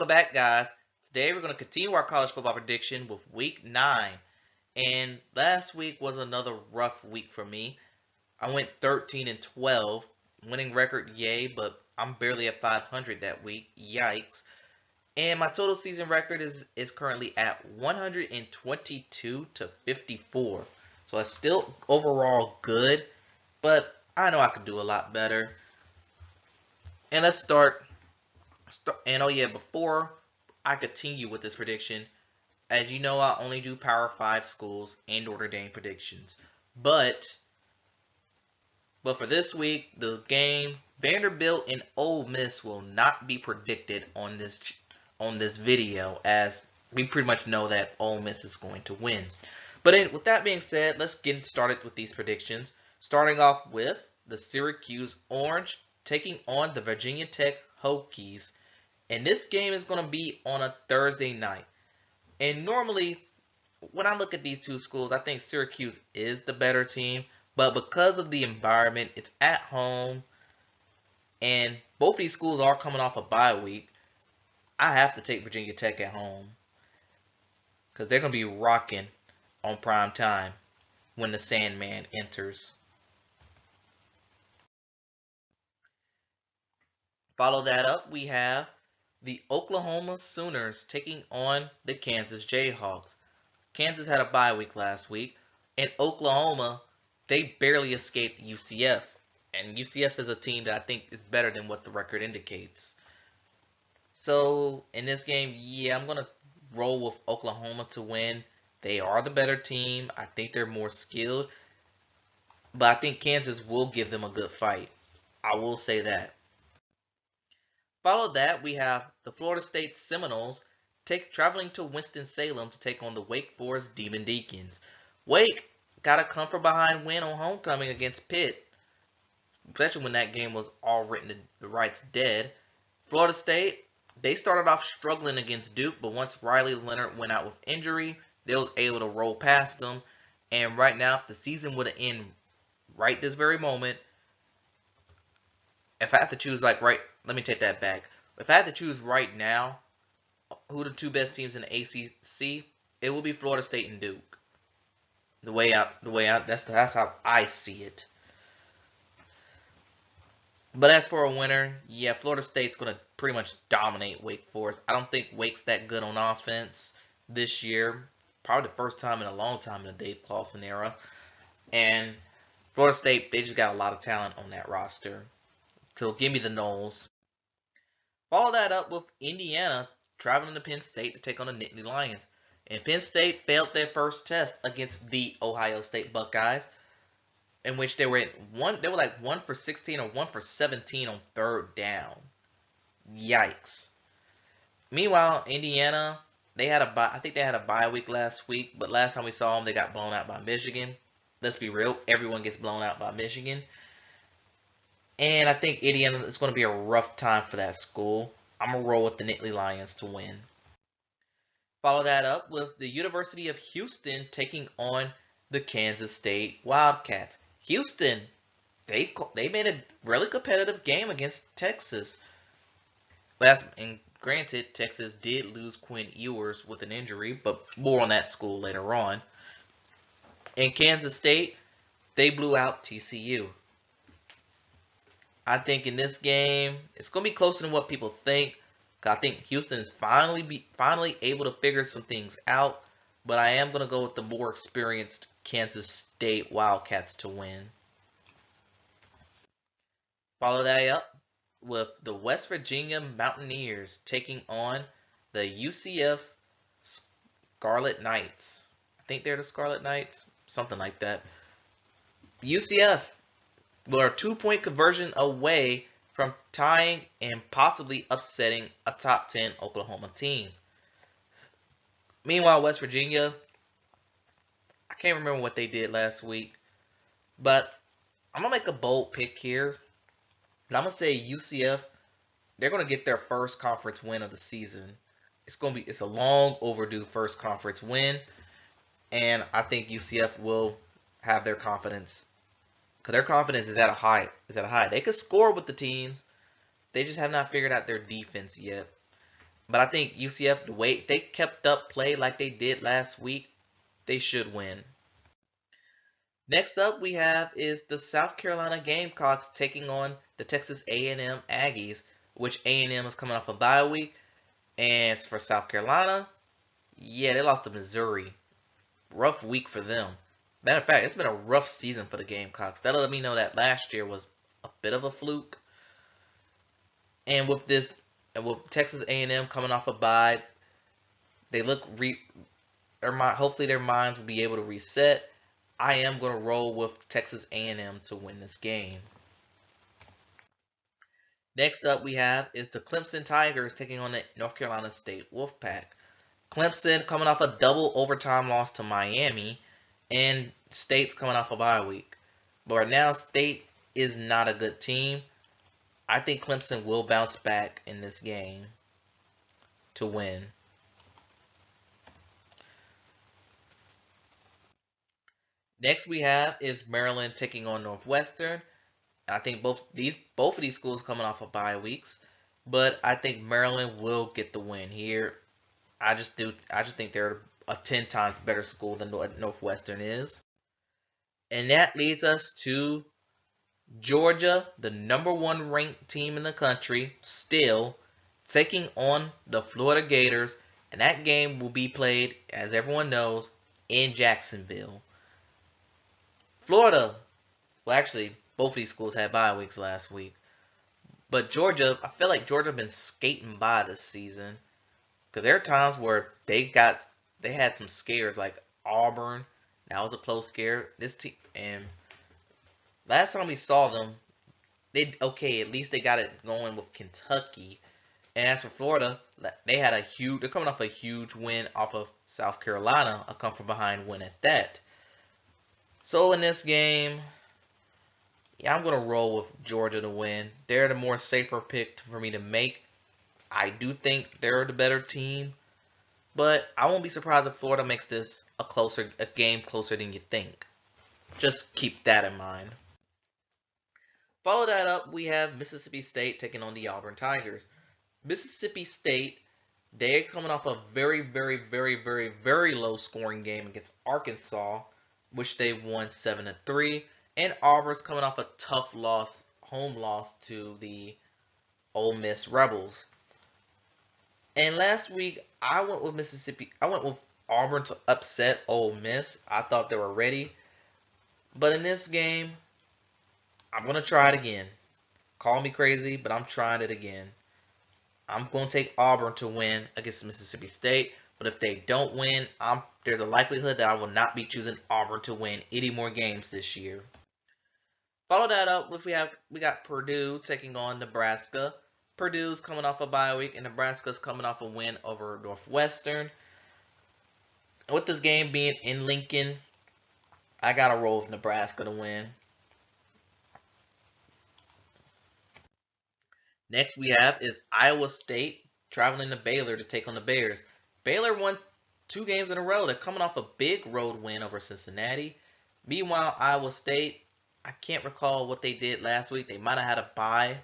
Welcome back, guys. Today we're going to continue our college football prediction with week 9. And last week was another rough week for me. I went 13 and 12, winning record, yay, but I'm barely at 500 that week, yikes. And my total season record is currently at 122 to 54. So it's still overall good, but I know I could do a lot better. And let's start. And oh yeah, before I continue with this prediction, as you know, I only do Power 5 schools and Notre Dame predictions. But for this week, the game Vanderbilt and Ole Miss will not be predicted on this video, as we pretty much know that Ole Miss is going to win. But with that being said, let's get started with these predictions. Starting off with the Syracuse Orange taking on the Virginia Tech Hokies. And this game is going to be on a Thursday night. And normally, when I look at these two schools, I think Syracuse is the better team. But because of the environment, it's at home. And both these schools are coming off a bye week. I have to take Virginia Tech at home. Because they're going to be rocking on prime time when the Sandman enters. Follow that up, we have the Oklahoma Sooners taking on the Kansas Jayhawks. Kansas had a bye week last week, and Oklahoma, they barely escaped UCF. And UCF is a team that I think is better than what the record indicates. So, in this game, yeah, I'm going to roll with Oklahoma to win. They are the better team. I think they're more skilled. But I think Kansas will give them a good fight. I will say that. Follow that, we have the Florida State Seminoles traveling to Winston-Salem to take on the Wake Forest Demon Deacons. Wake got a come from behind win on homecoming against Pitt, especially when that game was all written to the rights dead. Florida State, they started off struggling against Duke, but once Riley Leonard went out with injury, they was able to roll past them. And right now, if the season would have ended right this very moment, if I have to choose let me take that back. If I had to choose right now, who the two best teams in the ACC, it will be Florida State and Duke. That's how I see it. But as for a winner, yeah, Florida State's going to pretty much dominate Wake Forest. I don't think Wake's that good on offense this year. Probably the first time in a long time in the Dave Clawson era. And Florida State, they just got a lot of talent on that roster. So give me the Noles. Follow that up with Indiana traveling to Penn State to take on the Nittany Lions. And Penn State failed their first test against the Ohio State Buckeyes, in which they were like 1 for 16 or 1 for 17 on third down. Yikes. Meanwhile, Indiana, I think they had a bye week last week, but last time we saw them, they got blown out by Michigan. Let's be real, everyone gets blown out by Michigan. And I think Indiana is going to be a rough time for that school. I'm going to roll with the Nittany Lions to win. Follow that up with the University of Houston taking on the Kansas State Wildcats. Houston, they made a really competitive game against Texas. And granted, Texas did lose Quinn Ewers with an injury, but more on that school later on. In Kansas State, they blew out TCU. I think in this game, it's going to be closer than what people think. I think Houston is finally able to figure some things out. But I am going to go with the more experienced Kansas State Wildcats to win. Follow that up with the West Virginia Mountaineers taking on the UCF Scarlet Knights. I think they're the Scarlet Knights. Something like that. UCF were a 2-point conversion away from tying and possibly upsetting a top 10 Oklahoma team. Meanwhile, West Virginia, I can't remember what they did last week, but I'm going to make a bold pick here. And I'm going to say UCF, they're going to get their first conference win of the season. It's a long overdue first conference win, and I think UCF will have their confidence. Because their confidence is at a high. They could score with the teams. They just have not figured out their defense yet. But I think UCF, the way they kept up play like they did last week, they should win. Next up we have is the South Carolina Gamecocks taking on the Texas A&M Aggies, which A&M is coming off a bye week. And as for South Carolina, yeah, they lost to Missouri. Rough week for them. Matter of fact, it's been a rough season for the Gamecocks. That'll let me know that last year was a bit of a fluke. And with Texas A&M coming off a bye, they look hopefully their minds will be able to reset. I am going to roll with Texas A&M to win this game. Next up we have is the Clemson Tigers taking on the North Carolina State Wolfpack. Clemson coming off a double overtime loss to Miami, and State's coming off a bye week. But right now, State is not a good team. I think Clemson will bounce back in this game to win. Next we have is Maryland taking on Northwestern. I think both of these schools coming off of bye weeks, but I think Maryland will get the win here. I just think they're a 10 times better school than what Northwestern is. And that leads us to Georgia, the #1 ranked team in the country, still taking on the Florida Gators, and that game will be played, as everyone knows, in Jacksonville. Florida, well, actually, both of these schools had bye weeks last week. But Georgia, I feel like Georgia been skating by this season. Because there are times where they had some scares like Auburn. That was a close scare. This team, and last time we saw them, at least they got it going with Kentucky. And as for Florida, they're coming off a huge win off of South Carolina, a come from behind win at that. So in this game, yeah, I'm going to roll with Georgia to win. They're the more safer pick for me to make. I do think they're the better team, but I won't be surprised if Florida makes this a game closer than you think. Just keep that in mind. Follow that up, we have Mississippi State taking on the Auburn Tigers. Mississippi State, they're coming off a very, very, very, very, very low scoring game against Arkansas, which they won 7-3. And Auburn's coming off a tough home loss to the Ole Miss Rebels. And last week, I went with Auburn to upset Ole Miss. I thought they were ready. But in this game, I'm going to try it again. Call me crazy, but I'm trying it again. I'm going to take Auburn to win against Mississippi State. But if they don't win, there's a likelihood that I will not be choosing Auburn to win any more games this year. Follow that up with we got Purdue taking on Nebraska. Purdue's coming off a bye week, and Nebraska's coming off a win over Northwestern. With this game being in Lincoln, I gotta roll with Nebraska to win. Next we have is Iowa State traveling to Baylor to take on the Bears. Baylor won 2 games in a row. They're coming off a big road win over Cincinnati. Meanwhile, Iowa State, I can't recall what they did last week. They might have had a bye.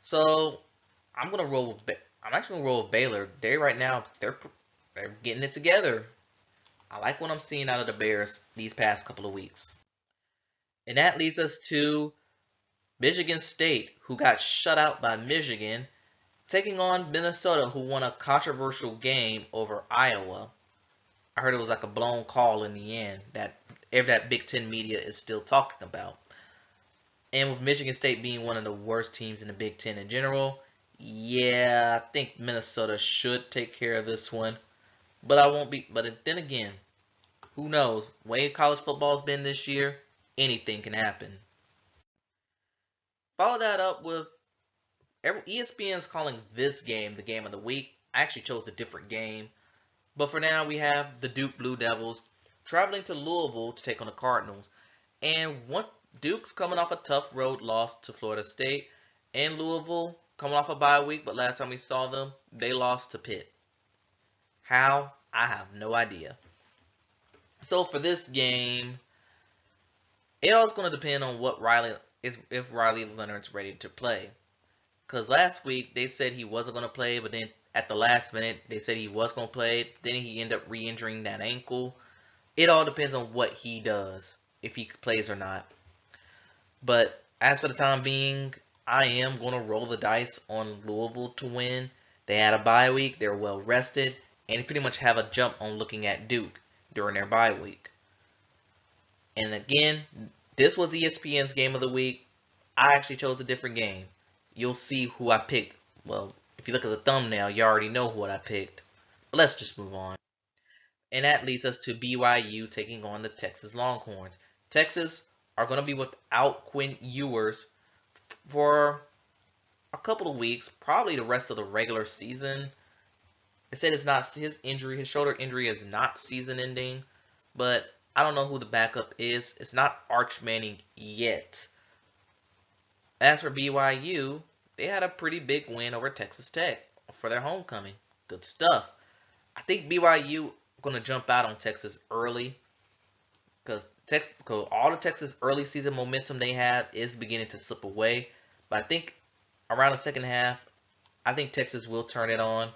So I'm actually gonna roll with Baylor. Right now they're getting it together. I like what I'm seeing out of the Bears these past couple of weeks. And that leads us to Michigan State, who got shut out by Michigan, taking on Minnesota, who won a controversial game over Iowa. I heard it was like a blown call in the end that Big Ten media is still talking about. And with Michigan State being one of the worst teams in the Big Ten in general, yeah, I think Minnesota should take care of this one. But then again, who knows? The way college football's been this year, anything can happen. Follow that up with ESPN's calling this game the game of the week. I actually chose a different game. But for now, we have the Duke Blue Devils traveling to Louisville to take on the Cardinals. And Duke's coming off a tough road loss to Florida State. And Louisville coming off a bye week, but last time we saw them, they lost to Pitt. How? I have no idea. So for this game, it all is going to depend on if Riley Leonard's ready to play. Because last week they said he wasn't going to play, but then at the last minute, they said he was going to play. Then he ended up re-injuring that ankle. It all depends on what he does, if he plays or not. But as for the time being, I am going to roll the dice on Louisville to win. They had a bye week. They're well rested. And they pretty much have a jump on looking at Duke during their bye week. And again, this was ESPN's game of the week. I actually chose a different game. You'll see who I picked. Well, if you look at the thumbnail, you already know what I picked. But let's just move on. And that leads us to BYU taking on the Texas Longhorns. Texas are going to be without Quinn Ewers for a couple of weeks, probably the rest of the regular season. They said it's not his injury, his shoulder injury is not season ending, but I don't know who the backup is. It's not Arch Manning yet. As for BYU, they had a pretty big win over Texas Tech for their homecoming. Good stuff. I think BYU going to jump out on Texas early because all the Texas early season momentum they have is beginning to slip away. But I think around the second half, I think Texas will turn it on.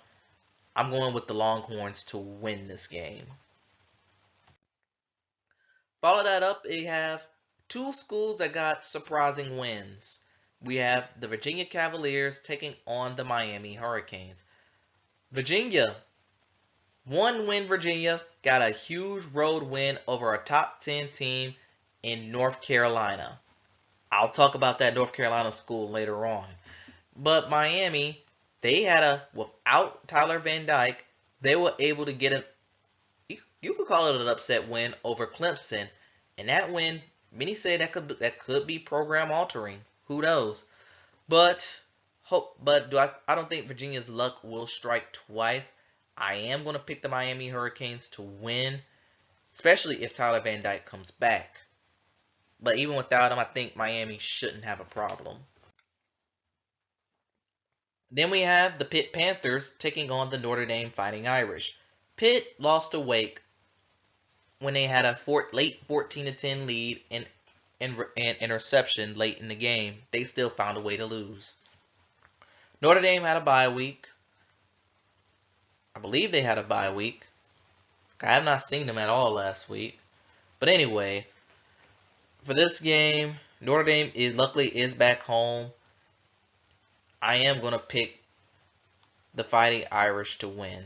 I'm going with the Longhorns to win this game. Follow that up, we have two schools that got surprising wins. We have the Virginia Cavaliers taking on the Miami Hurricanes. Virginia, one win Virginia, got a huge road win over a top 10 team in North Carolina. I'll talk about that North Carolina school later on. But Miami, they had without Tyler Van Dyke, they were able to get you could call it an upset win over Clemson. And that win, many say that could be program altering. Who knows? But I don't think Virginia's luck will strike twice. I am going to pick the Miami Hurricanes to win, especially if Tyler Van Dyke comes back. But even without him, I think Miami shouldn't have a problem. Then we have the Pitt Panthers taking on the Notre Dame Fighting Irish. Pitt lost to Wake when they had a late 14-10 lead and interception late in the game. They still found a way to lose. Notre Dame had a bye week. I believe they had a bye week. I have not seen them at all last week. But anyway, for this game, Notre Dame luckily is back home. I am going to pick the Fighting Irish to win.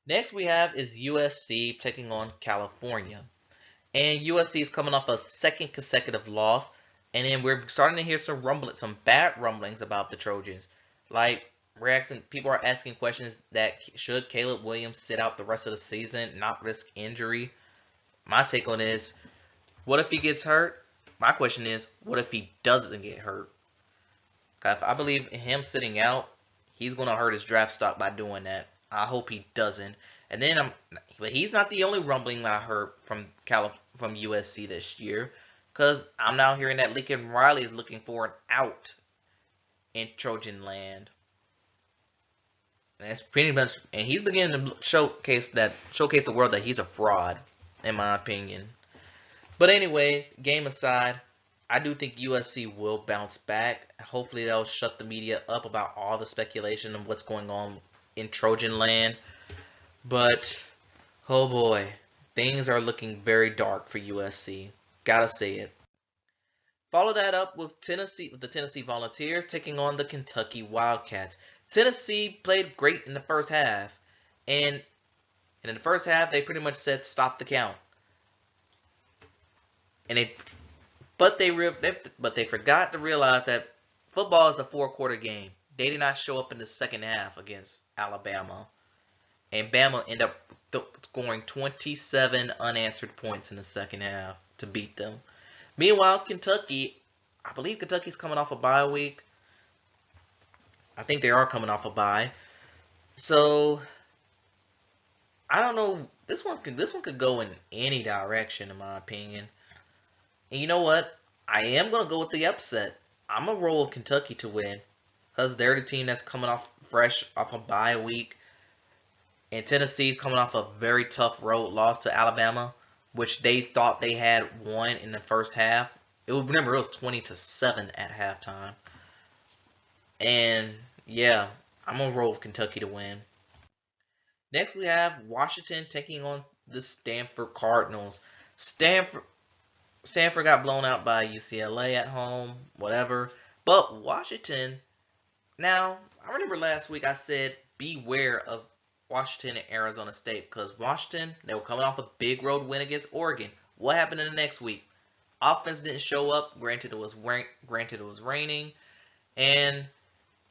Next we have is USC taking on California. And USC is coming off a second consecutive loss. And then we're starting to hear some bad rumblings about the Trojans. Like, people are asking questions that should Caleb Williams sit out the rest of the season, not risk injury? My take on this, what if he gets hurt? My question is, what if he doesn't get hurt? I believe him sitting out, he's going to hurt his draft stock by doing that. I hope he doesn't. And then but he's not the only rumbling I heard from USC this year, because I'm now hearing that Lincoln Riley is looking for an out in Trojan land. And that's pretty much, and he's beginning to showcase the world that he's a fraud, in my opinion. But anyway, game aside, I do think USC will bounce back. Hopefully they'll shut the media up about all the speculation of what's going on in Trojan land. But, oh boy, things are looking very dark for USC. Gotta say it. Follow that up with the Tennessee Volunteers taking on the Kentucky Wildcats. Tennessee played great in the first half. And in the first half, they pretty much said, stop the count. But they forgot to realize that football is a 4-quarter game. They did not show up in the second half against Alabama. And Bama ended up scoring 27 unanswered points in the second half to beat them. Meanwhile, Kentucky, I believe Kentucky's coming off a bye week. I think they are coming off a bye. So, I don't know. This one could go in any direction, in my opinion. And you know what? I am going to go with the upset. I'm going to roll with Kentucky to win, because they're the team that's coming off fresh off a bye week. And Tennessee coming off a very tough road loss to Alabama, which they thought they had won in the first half. Remember, it was 20-7 at halftime. And yeah, I'm gonna roll with Kentucky to win. Next, we have Washington taking on the Stanford Cardinals. Stanford Stanford got blown out by UCLA at home, whatever. But Washington, now I remember last week I said beware of Washington and Arizona State because Washington, they were coming off a big road win against Oregon. What happened in the next week? Offense didn't show up. Granted it was raining, and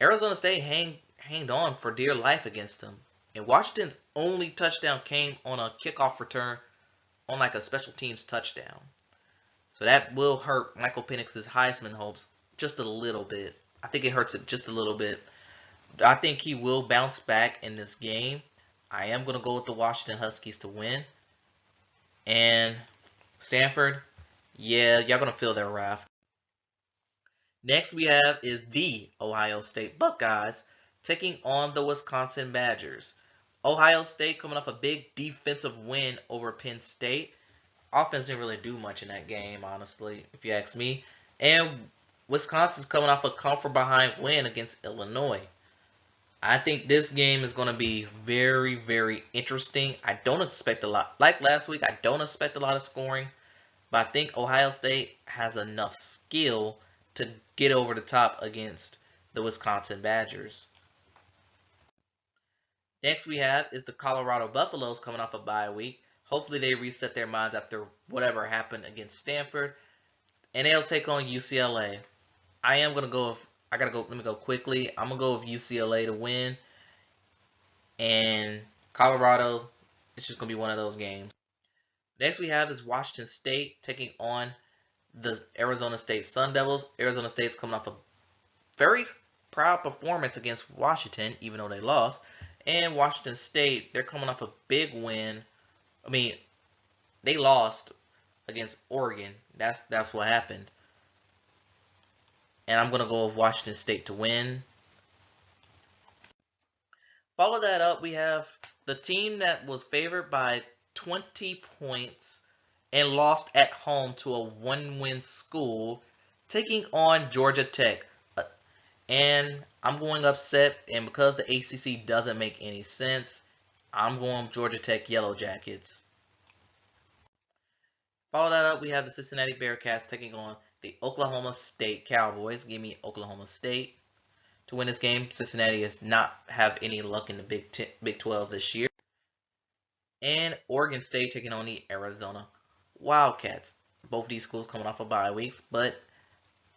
Arizona State hanged on for dear life against them. And Washington's only touchdown came on a kickoff return on like a special teams touchdown. So that will hurt Michael Penix's Heisman hopes just a little bit. I think it hurts it just a little bit. I think he will bounce back in this game. I am going to go with the Washington Huskies to win. And Stanford, yeah, y'all going to feel their wrath. Next we have is the Ohio State Buckeyes taking on the Wisconsin Badgers. Ohio State coming off a big defensive win over Penn State. Offense didn't really do much in that game, honestly, if you ask me. And Wisconsin's coming off a come from behind win against Illinois. I think this game is going to be very, very interesting. I don't expect a lot. Like last week, I don't expect a lot of scoring. But I think Ohio State has enough skill to get over the top against the Wisconsin Badgers. Next we have is the Colorado Buffaloes coming off a bye week. Hopefully they reset their minds after whatever happened against Stanford. And they'll take on UCLA. I am going to go with, let me go quickly. I'm going to go with UCLA to win. And Colorado, it's just going to be one of those games. Next we have is Washington State taking on the Arizona State Sun Devils. Arizona State's coming off a very proud performance against Washington, even though they lost. And Washington State, they're coming off a big win. I mean, they lost against Oregon. That's what happened. And I'm going to go with Washington State to win. Follow that up, we have the team that was favored by 20 points and lost at home to a one-win school, taking on Georgia Tech. And I'm going upset, and because the ACC doesn't make any sense, I'm going Georgia Tech Yellow Jackets. Follow that up, we have the Cincinnati Bearcats taking on the Oklahoma State Cowboys. Give me Oklahoma State to win this game. Cincinnati does not have any luck in the Big 12 this year. And Oregon State taking on the Arizona Wildcats. Both these schools coming off of bye weeks, but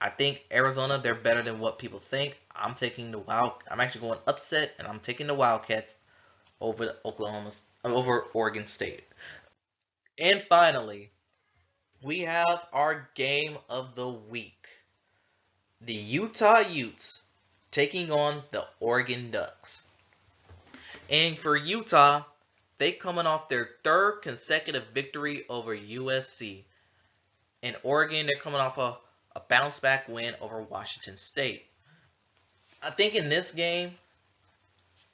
I think Arizona, they're better than what people think. I'm actually going upset, and I'm taking the Wildcats over Oregon State. And finally, we have our game of the week. The Utah Utes taking on the Oregon Ducks. And for Utah, they coming off their third consecutive victory over USC. In Oregon, they're coming off a bounce back win over Washington State. I think in this game,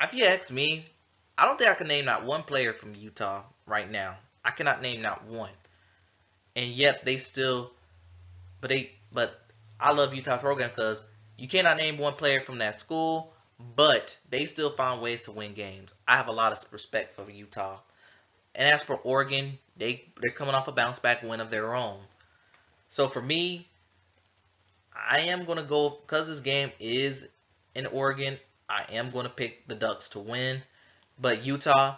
if you ask me, I don't think I can name not one player from Utah right now. I cannot name not one. And yet but I love Utah's program because you cannot name one player from that school, but they still found ways to win games. I have a lot of respect for Utah. And as for Oregon, they're coming off a bounce back win of their own. So for me, I am going to go, because this game is in Oregon, I am going to pick the Ducks to win. But Utah,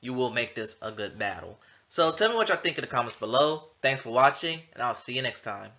you will make this a good battle. So tell me what y'all think in the comments below. Thanks for watching, and I'll see you next time.